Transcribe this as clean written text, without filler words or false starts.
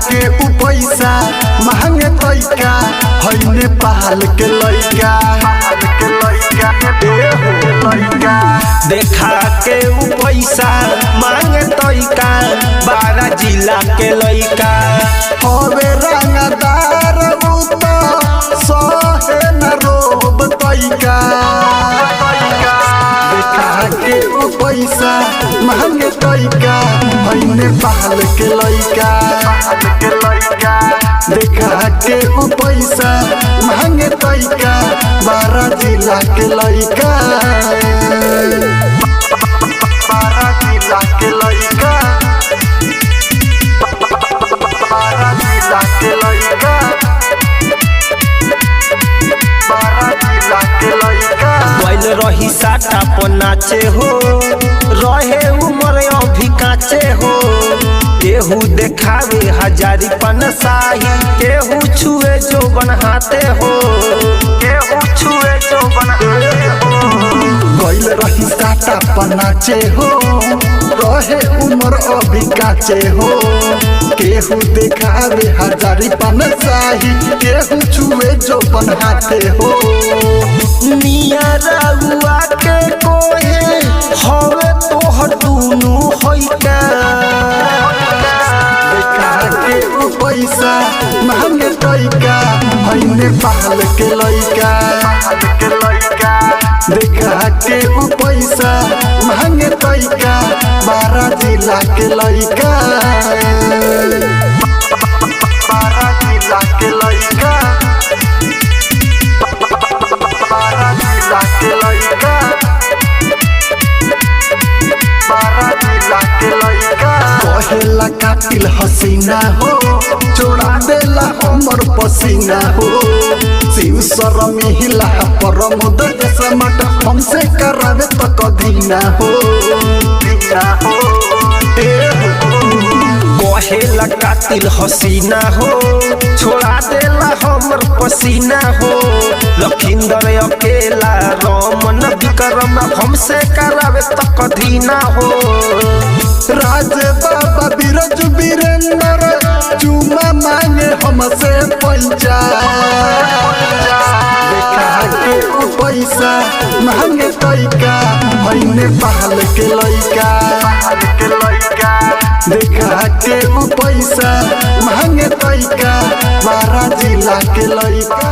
के उ पैसा महंगे तैका है नेपाल के लइका देखा के उ पैसा मांगे तैका 12 जिला के लइका हवे रंगदार उ तो सहे न रोब तैका देखा के उ पैसा महंगे तैका है नेपाल के लइका देखा के उ पैसा महंगे तैका 12 जिला के लइका 12 जिला के लइका 12 जिला के लइका 12 जिला के लइका बैल रही साटा पर नाचे हो रहे उमर अभी काचे हो केहू देखावे हजारी पनसाही केहू छुए जो बनहाते हो केहू छुए जो बनहाते हो गइल रही साटा पनाचे हो रहे उमर अभी काचे हो केहू देखावे हजारी पनसाही केहू छुए जो बनहाते हो निया रउआ के कोहे हवे तोहर दुनु होइका पैसा महंगे तैका है नेपाल के लइका देखा के उ पैसा महंगे तैका 12 जिला के लइका 12 जिला के लइका 12 जिला के लइका 12 जिला के लइका कहेला कातिल हसीना हो छोड़ा देला हमर पसीना हो शिव शर्मी हिला परम दशमट हमसे करावे तो कदीना हो कहेला कातिल हसीना हो छोड़ा देला हमर पसीना हो लखिंदर अकेला रमन विक्रम हमसे करावे तो कदीना हो राज बाबा बिरजू वीरेंद्र चुमा मांगे हमसे पैसा देखा के उ पैसा महंगे तैका है नेपाल के लइका देखा के उ पैसा महंगे तैका 12 जिला के लइका।